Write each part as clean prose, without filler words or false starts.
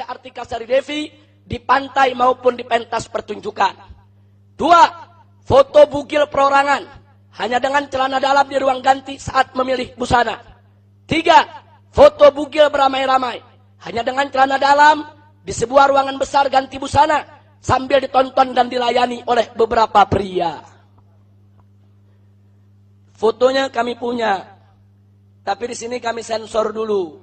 Artika Sari Devi di pantai maupun di pentas pertunjukan. 2. Foto bugil perorangan hanya dengan celana dalam di ruang ganti saat memilih busana. 3. Foto bugil beramai-ramai hanya dengan celana dalam di sebuah ruangan besar ganti busana sambil ditonton dan dilayani oleh beberapa pria. Fotonya kami punya, tapi di sini kami sensor dulu.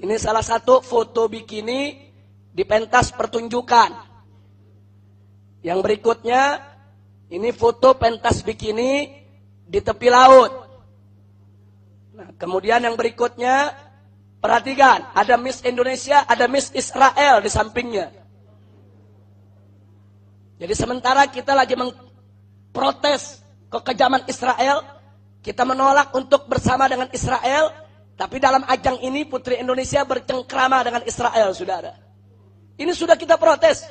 Ini salah satu foto bikini di pentas pertunjukan. Yang berikutnya, ini foto pentas bikini di tepi laut. Nah, kemudian yang berikutnya, perhatikan, ada Miss Indonesia, ada Miss Israel di sampingnya. Jadi sementara kita lagi memprotes kekejaman Israel, kita menolak untuk bersama dengan Israel, tapi dalam ajang ini Putri Indonesia bercengkrama dengan Israel, saudara. Ini sudah kita protes.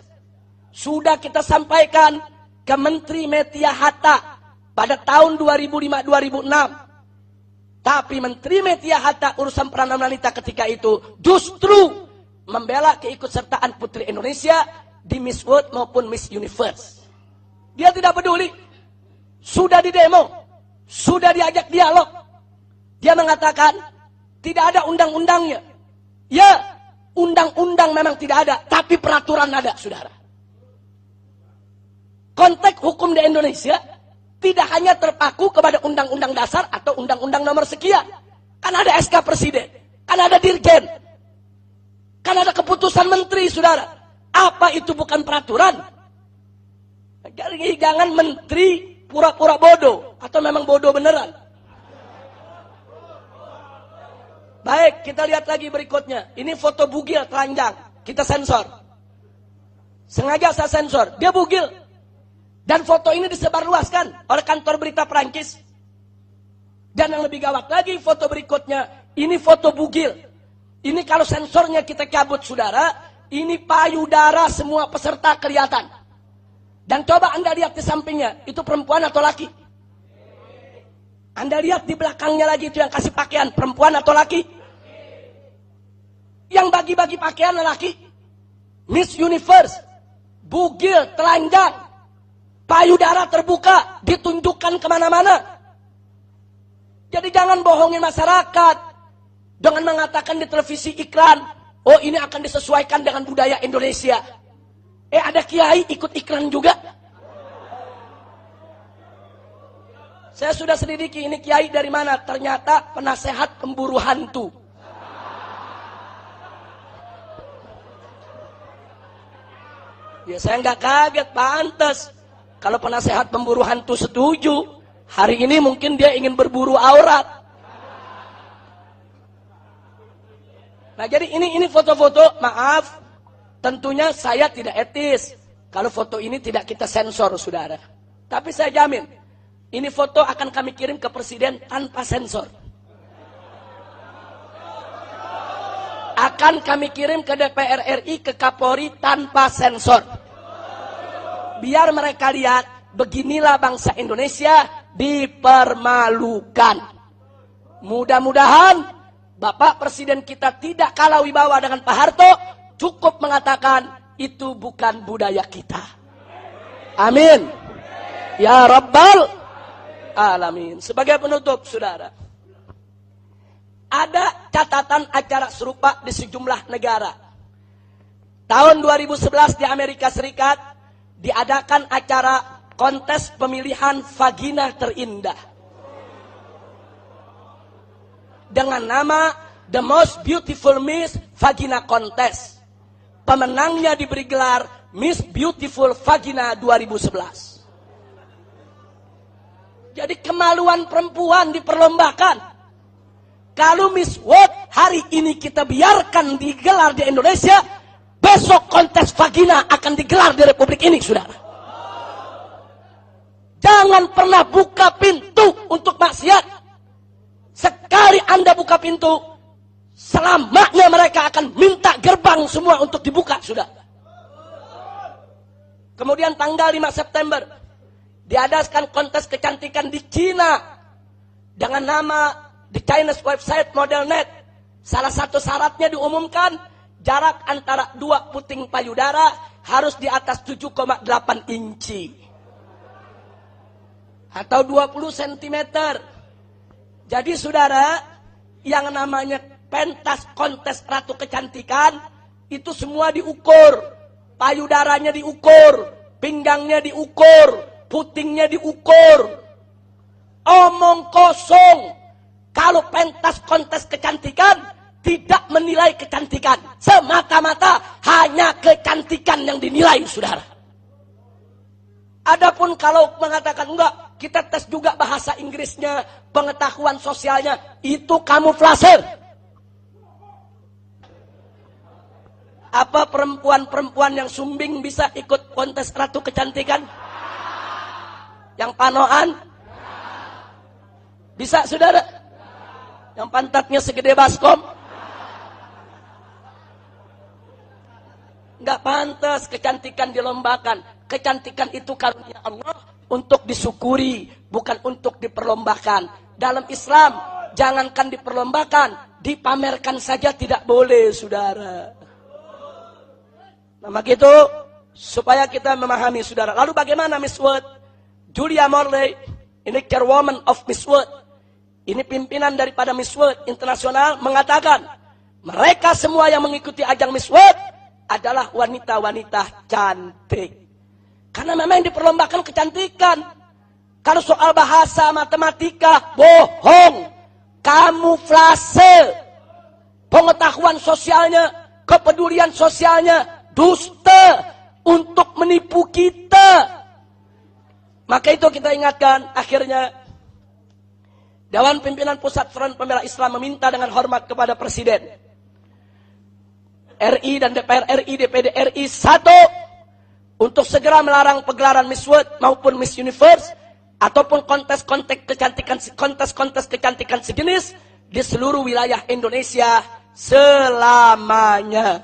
Sudah kita sampaikan ke Menteri Metia Hatta pada tahun 2005-2006. Tapi Menteri Metia Hatta urusan peranan wanita ketika itu justru membela keikutsertaan Putri Indonesia di Miss World maupun Miss Universe. Dia tidak peduli. Sudah di demo, sudah diajak dialog. Dia mengatakan tidak ada undang-undangnya. Ya, undang-undang memang tidak ada, tapi peraturan ada, saudara. Konteks hukum di Indonesia tidak hanya terpaku kepada undang-undang dasar atau undang-undang nomor sekian. Kan ada SK Presiden, kan ada Dirjen, kan ada keputusan menteri, saudara. Apa itu bukan peraturan? Jadi jangan menteri pura-pura bodoh, atau memang bodoh beneran. Baik, kita lihat lagi berikutnya. Ini foto bugil telanjang. Kita sensor. Sengaja saya sensor. Dia bugil. Dan foto ini disebarluaskan oleh kantor berita Perancis. Dan yang lebih gawat lagi, foto berikutnya. Ini foto bugil. Ini kalau sensornya kita cabut, saudara. Ini payudara semua peserta kelihatan. Dan coba Anda lihat di sampingnya. Itu perempuan atau laki? Anda lihat di belakangnya lagi, itu yang kasih pakaian, perempuan atau laki? Yang bagi-bagi pakaian laki. Miss Universe, bugil, telanjang, payudara terbuka, ditunjukkan kemana-mana. Jadi jangan bohongin masyarakat dengan mengatakan di televisi iklan, oh ini akan disesuaikan dengan budaya Indonesia. Ada kiai ikut iklan juga. Saya sudah selidiki ini kiai dari mana. Ternyata penasehat pemburu hantu. Ya saya nggak kaget, pantas. Kalau penasehat pemburu hantu setuju, hari ini mungkin dia ingin berburu aurat. Nah jadi ini foto-foto, maaf, tentunya saya tidak etis. Kalau foto ini tidak kita sensor, saudara. Tapi saya jamin, ini foto akan kami kirim ke Presiden tanpa sensor. Akan kami kirim ke DPR RI, ke Kapolri tanpa sensor. Biar mereka lihat, beginilah bangsa Indonesia dipermalukan. Mudah-mudahan Bapak Presiden kita tidak kalah wibawa dengan Pak Harto, cukup mengatakan itu bukan budaya kita. Amin. Ya Rabbal Alamin. Sebagai penutup, saudara, ada catatan acara serupa di sejumlah negara. Tahun 2011 di Amerika Serikat diadakan acara kontes pemilihan vagina terindah dengan nama The Most Beautiful Miss Vagina Contest. Pemenangnya diberi gelar Miss Beautiful Vagina 2011. Jadi kemaluan perempuan diperlombakan. Kalau Miss World hari ini kita biarkan digelar di Indonesia, besok kontes vagina akan digelar di Republik ini, saudara. Jangan pernah buka pintu untuk maksiat. Sekali Anda buka pintu, selamanya mereka akan minta gerbang semua untuk dibuka, saudara. Kemudian tanggal 5 September diadakan kontes kecantikan di Cina dengan nama The Chinese Website Model Net. Salah satu syaratnya diumumkan, jarak antara dua puting payudara harus di atas 7,8 inci. Atau 20 cm. Jadi saudara, yang namanya pentas kontes ratu kecantikan, itu semua diukur. Payudaranya diukur, pinggangnya diukur, putingnya diukur. Omong kosong. Kalau pentas kontes kecantikan tidak menilai kecantikan, semata-mata hanya kecantikan yang dinilai, saudara. Adapun kalau mengatakan enggak, kita tes juga bahasa Inggrisnya, pengetahuan sosialnya, itu kamuflase. Apa perempuan-perempuan yang sumbing bisa ikut kontes ratu kecantikan? Yang panoan? Bisa, saudara? Yang pantatnya segede baskom? Nggak pantas kecantikan dilombakan. Kecantikan itu karunia Allah untuk disyukuri, bukan untuk diperlombakan. Dalam Islam, jangankan diperlombakan, dipamerkan saja tidak boleh, saudara. Nah, begitu supaya kita memahami, saudara. Lalu bagaimana Miss World? Julia Morley, ini chairwoman of Miss World, ini pimpinan daripada Miss World Internasional, mengatakan mereka semua yang mengikuti ajang Miss World adalah wanita-wanita cantik. Karena memang yang diperlombakan kecantikan. Kalau soal bahasa, matematika, bohong, kamuflase, pengetahuan sosialnya, kepedulian sosialnya, dusta untuk menipu kita. Maka itu kita ingatkan, akhirnya Dewan Pimpinan Pusat Front Pembela Islam meminta dengan hormat kepada Presiden RI dan DPR RI, DPD RI, satu, untuk segera melarang pegelaran Miss World maupun Miss Universe ataupun kontes-kontes kecantikan sejenis di seluruh wilayah Indonesia selamanya.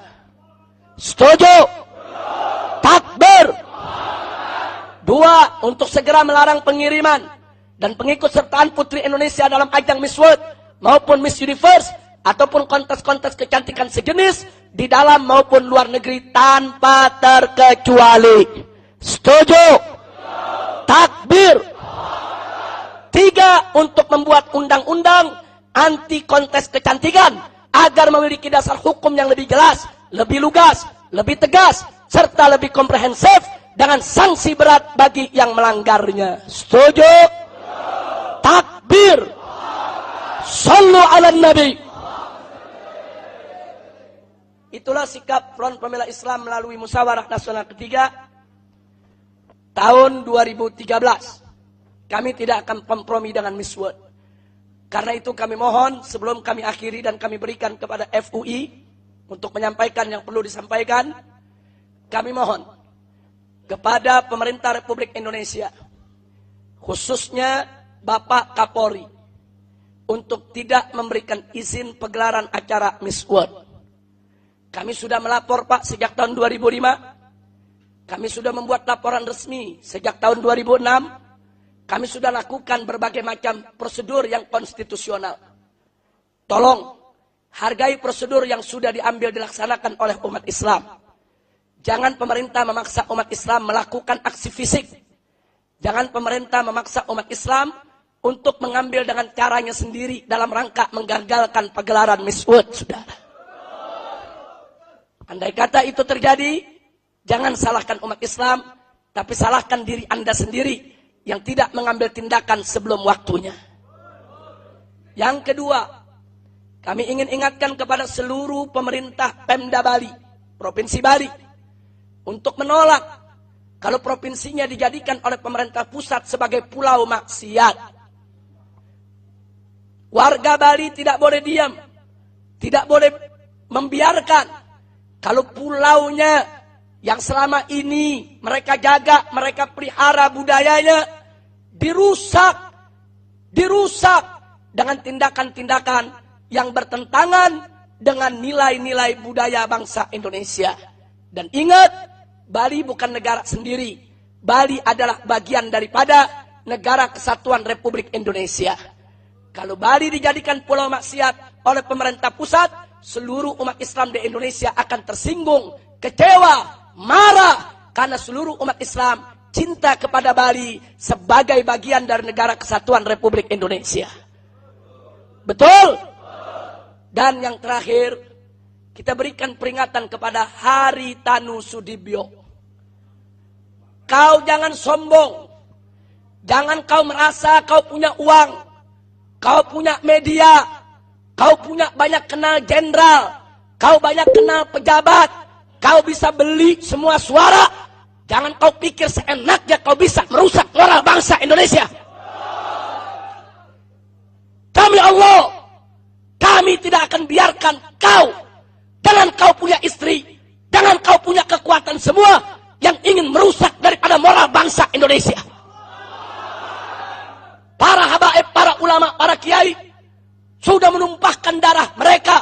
Setuju? Takbir. Dua, untuk segera melarang pengiriman dan pengikut sertaan putri Indonesia dalam ajang Miss World maupun Miss Universe ataupun kontes-kontes kecantikan sejenis di dalam maupun luar negeri tanpa terkecuali. Setuju? Takbir. Tiga, untuk membuat undang-undang anti kontes kecantikan agar memiliki dasar hukum yang lebih jelas, lebih lugas, lebih tegas, serta lebih komprehensif dengan sanksi berat bagi yang melanggarnya. Setuju? Takbir. Sallu ala Nabi. Itulah sikap Front Pembela Islam melalui Musyawarah Nasional ketiga tahun 2013. Kami tidak akan kompromi dengan Miss World. Karena itu kami mohon sebelum kami akhiri dan kami berikan kepada FUI untuk menyampaikan yang perlu disampaikan. Kami mohon kepada pemerintah Republik Indonesia, khususnya Bapak Kapolri, untuk tidak memberikan izin pegelaran acara Miss World. Kami sudah melapor, Pak, sejak tahun 2005. Kami sudah membuat laporan resmi sejak tahun 2006. Kami sudah lakukan berbagai macam prosedur yang konstitusional. Tolong, hargai prosedur yang sudah diambil dilaksanakan oleh umat Islam. Jangan pemerintah memaksa umat Islam melakukan aksi fisik. Jangan pemerintah memaksa umat Islam untuk mengambil dengan caranya sendiri dalam rangka menggagalkan pagelaran Miss World, saudara. Andai kata itu terjadi, jangan salahkan umat Islam, tapi salahkan diri Anda sendiri yang tidak mengambil tindakan sebelum waktunya. Yang kedua, kami ingin ingatkan kepada seluruh pemerintah Pemda Bali, Provinsi Bali, untuk menolak kalau provinsinya dijadikan oleh pemerintah pusat sebagai pulau maksiat. Warga Bali tidak boleh diam, tidak boleh membiarkan kalau pulaunya yang selama ini mereka jaga, mereka pelihara budayanya, dirusak dengan tindakan-tindakan yang bertentangan dengan nilai-nilai budaya bangsa Indonesia. Dan ingat, Bali bukan negara sendiri. Bali adalah bagian daripada Negara Kesatuan Republik Indonesia. Kalau Bali dijadikan pulau maksiat oleh pemerintah pusat, seluruh umat Islam di Indonesia akan tersinggung, kecewa, marah, karena seluruh umat Islam cinta kepada Bali sebagai bagian dari negara kesatuan Republik Indonesia. Betul? Dan yang terakhir, kita berikan peringatan kepada Haritanu Sudibyo. Kau jangan sombong. Jangan kau merasa kau punya uang, kau punya media, kau punya banyak kenal jenderal, kau banyak kenal pejabat, kau bisa beli semua suara. Jangan kau pikir seenaknya kau bisa merusak moral bangsa Indonesia. Demi Allah, kami tidak akan biarkan kau, dengan kau punya istri, dengan kau punya kekuatan semua, yang ingin merusak daripada moral bangsa Indonesia. Para habaib, para ulama, para kiai sudah menumpahkan darah mereka,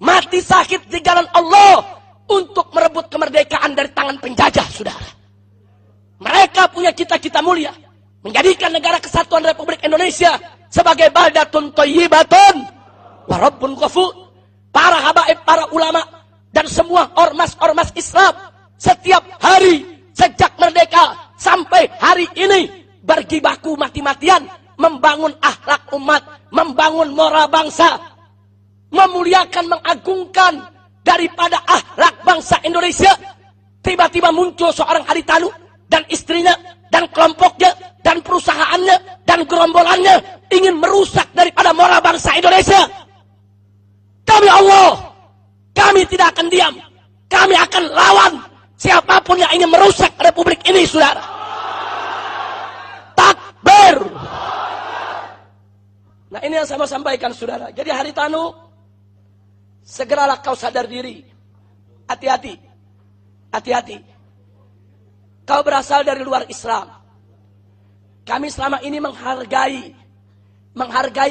mati sakit di jalan Allah untuk merebut kemerdekaan dari tangan penjajah, saudara. Mereka punya cita-cita mulia, menjadikan negara kesatuan Republik Indonesia sebagai baldatun thayyibatun wa rabbun ghafur. Para habaib, para ulama, dan semua ormas-ormas Islam setiap hari sejak merdeka sampai hari ini berjibaku mati-matian membangun akhlak umat, membangun moral bangsa, memuliakan, mengagungkan daripada akhlak bangsa Indonesia. Tiba-tiba muncul seorang Haritanu dan istrinya dan kelompoknya dan perusahaannya dan gerombolannya ingin merusak daripada moral bangsa Indonesia. Demi Allah, kami tidak akan diam. Kami akan lawan siapapun yang ingin merusak republik ini, saudara. Takbir. Nah, ini yang saya mau sampaikan, saudara. Jadi Haritanu, segeralah kau sadar diri. Hati-hati. Hati-hati. Kau berasal dari luar Islam. Kami selama ini menghargai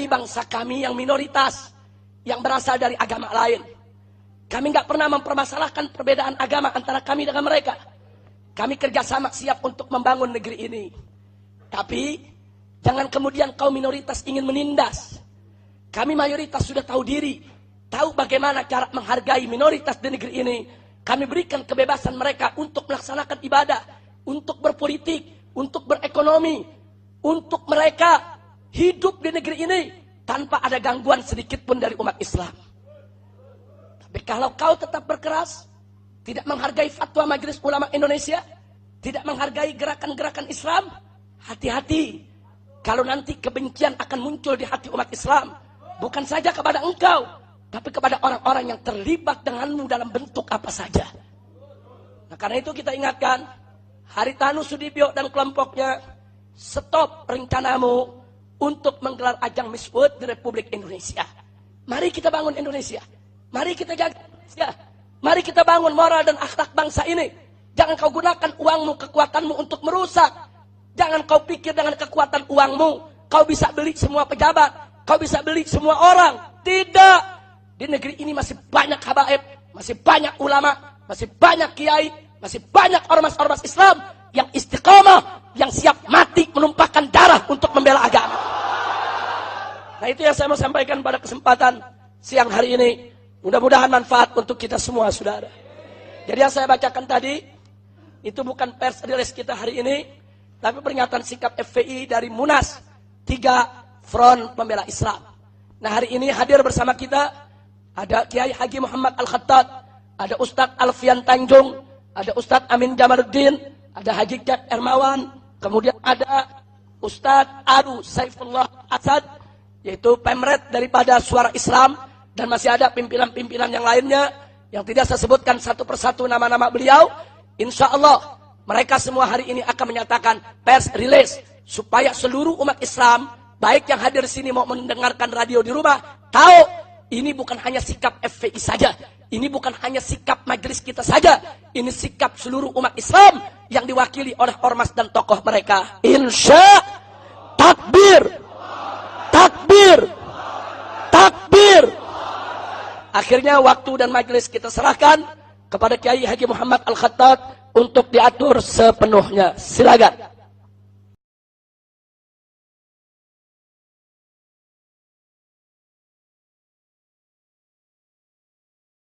bangsa kami yang minoritas, yang berasal dari agama lain. Kami nggak pernah mempermasalahkan perbedaan agama antara kami dengan mereka. Kami kerjasama siap untuk membangun negeri ini. Tapi jangan kemudian kaum minoritas ingin menindas. Kami mayoritas sudah tahu diri, tahu bagaimana cara menghargai minoritas di negeri ini. Kami berikan kebebasan mereka untuk melaksanakan ibadah, untuk berpolitik, untuk berekonomi, untuk mereka hidup di negeri ini tanpa ada gangguan sedikit pun dari umat Islam. Tapi kalau kau tetap berkeras, tidak menghargai fatwa Majelis Ulama Indonesia, tidak menghargai gerakan-gerakan Islam, hati-hati. Kalau nanti kebencian akan muncul di hati umat Islam, bukan saja kepada engkau, tapi kepada orang-orang yang terlibat denganmu dalam bentuk apa saja. Nah, karena itu kita ingatkan, Haritanu Sudibyo dan kelompoknya, stop rencanamu untuk menggelar ajang Miss World di Republik Indonesia. Mari kita bangun Indonesia. Mari kita jaga Indonesia. Mari kita bangun moral dan akhlak bangsa ini. Jangan kau gunakan uangmu, kekuatanmu untuk merusak. Jangan kau pikir dengan kekuatan uangmu kau bisa beli semua pejabat, kau bisa beli semua orang. Tidak. Di negeri ini masih banyak habaib, masih banyak ulama, masih banyak kiai, masih banyak ormas-ormas Islam yang istiqamah, yang siap mati menumpahkan darah untuk membela agama. Nah, itu yang saya mau sampaikan pada kesempatan siang hari ini. Mudah-mudahan manfaat untuk kita semua, saudara. Jadi yang saya bacakan tadi itu bukan pers release kita hari ini, tapi peringatan sikap FPI dari Munas 3 Front Pembela Islam. Nah, hari ini hadir bersama kita ada Kiai Haji Muhammad Al-Khattab, ada Ustadz Alfian Tanjung, ada Ustadz Amin Jamaluddin, ada Haji Cak Ermawan, kemudian ada Ustadz Aru Saifullah Asad, yaitu pemret daripada Suara Islam, dan masih ada pimpinan-pimpinan yang lainnya yang tidak saya sebutkan satu persatu nama-nama beliau. Insya Allah mereka semua hari ini akan menyatakan pers release supaya seluruh umat Islam, baik yang hadir di sini mau mendengarkan radio di rumah, tahu ini bukan hanya sikap FPI saja, ini bukan hanya sikap majelis kita saja, ini sikap seluruh umat Islam yang diwakili oleh ormas dan tokoh mereka. Insya takbir, takbir, takbir. Akhirnya waktu dan majelis kita serahkan kepada Kiai Haji Muhammad Al-Khattab untuk diatur sepenuhnya. Silakan.